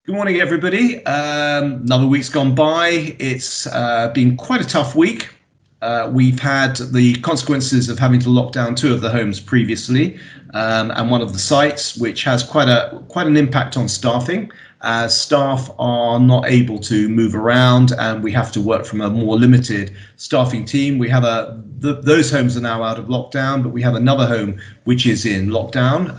Good morning, everybody. Another week's gone by. It's been quite a tough week. We've had the consequences of having to lock down two of the homes previously, and one of the sites, which has quite an impact on staffing, as staff are not able to move around, and we have to work from a more limited staffing team. We have those homes are now out of lockdown, but we have another home which is in lockdown,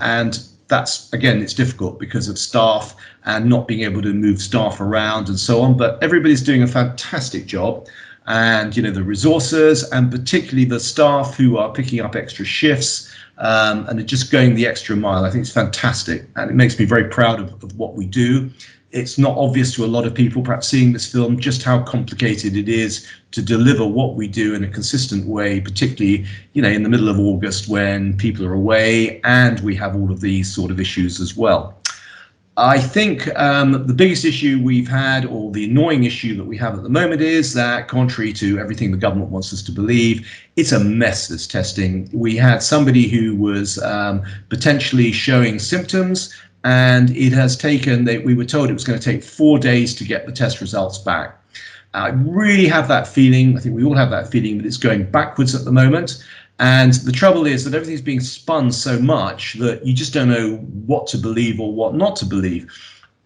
and that's, again, it's difficult because of staff and not being able to move staff around and so on. But everybody's doing a fantastic job. And, the resources and particularly the staff who are picking up extra shifts and are just going the extra mile, I think it's fantastic. And it makes me very proud of what we do. It's not obvious to a lot of people, perhaps seeing this film, just how complicated it is to deliver what we do in a consistent way, particularly, in the middle of August when people are away and we have all of these sort of issues as well. I think the biggest issue we've had, or the annoying issue that we have at the moment, is that, contrary to everything the government wants us to believe, it's a mess, this testing. We had somebody who was potentially showing symptoms, and it has taken, we were told it was going to take 4 days to get the test results back. I really have that feeling, I think we all have that feeling, that it's going backwards at the moment. And the trouble is that everything's being spun so much that you just don't know what to believe or what not to believe.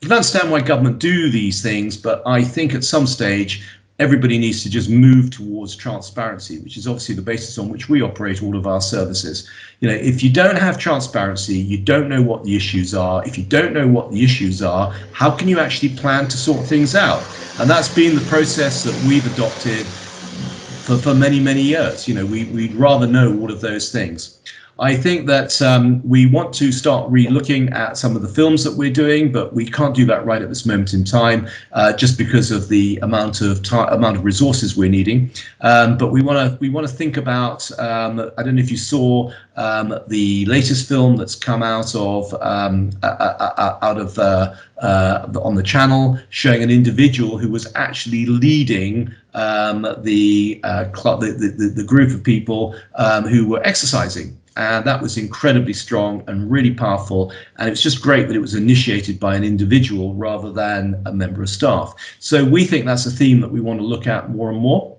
You can understand why government do these things, but I think at some stage everybody needs to just move towards transparency, which is obviously the basis on which we operate all of our services. If you don't have transparency, you don't know what the issues are. If you don't know what the issues are, how can you actually plan to sort things out? And that's been the process that we've adopted for many, many years. We'd rather know all of those things. I think that we want to start re-looking at some of the films that we're doing, but we can't do that right at this moment in time, just because of the amount of resources we're needing. But we want to think about. I don't know if you saw the latest film that's come out of on the channel, showing an individual who was actually leading the group of people who were exercising. And that was incredibly strong and really powerful. And it's just great that it was initiated by an individual rather than a member of staff. So we think that's a theme that we want to look at more and more.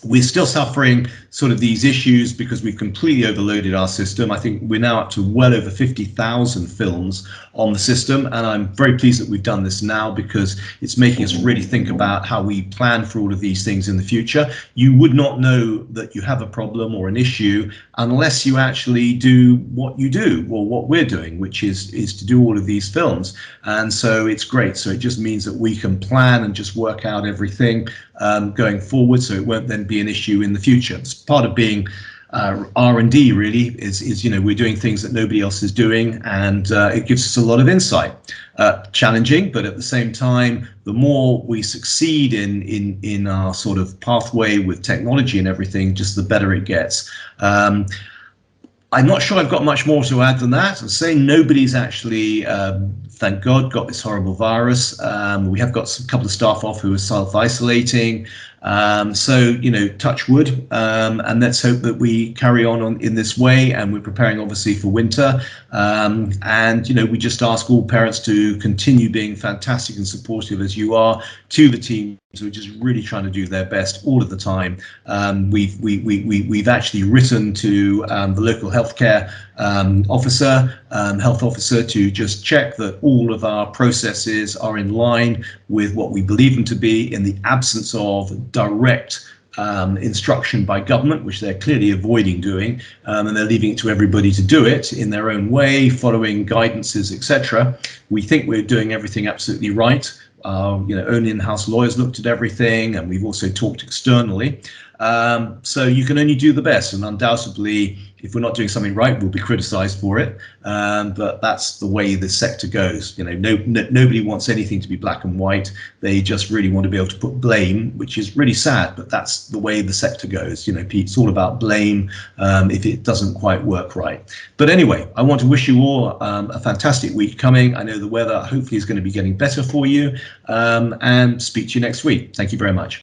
We're still suffering sort of these issues because we've completely overloaded our system. I think we're now up to well over 50,000 films on the system, and I'm very pleased that we've done this now because it's making us really think about how we plan for all of these things in the future. You would not know that you have a problem or an issue unless you actually do what you do, or what we're doing, which is to do all of these films. And so it's great. So it just means that we can plan and just work out everything going forward, so it won't then be an issue in the future. It's part of being R&D, really, is we're doing things that nobody else is doing, and it gives us a lot of insight. Challenging, but at the same time, the more we succeed in our sort of pathway with technology and everything, just the better it gets. I'm not sure I've got much more to add than that. I'm saying nobody's actually, thank God, got this horrible virus. We have got a couple of staff off who are self-isolating. So, touch wood, and let's hope that we carry on in this way. And we're preparing, obviously, for winter. And, we just ask all parents to continue being fantastic and supportive as you are to the team. So we're just really trying to do their best all of the time. We've actually written to the local healthcare health officer, to just check that all of our processes are in line with what we believe them to be, in the absence of direct instruction by government, which they're clearly avoiding doing, and they're leaving it to everybody to do it in their own way, following guidances, etc. We think we're doing everything absolutely right. Own in-house lawyers looked at everything, and we've also talked externally. So you can only do the best, and undoubtedly, if we're not doing something right, we'll be criticised for it. But that's the way the sector goes. Nobody wants anything to be black and white. They just really want to be able to put blame, which is really sad, but that's the way the sector goes. It's all about blame if it doesn't quite work right. But anyway, I want to wish you all a fantastic week coming. I know the weather hopefully is going to be getting better for you, and speak to you next week. Thank you very much.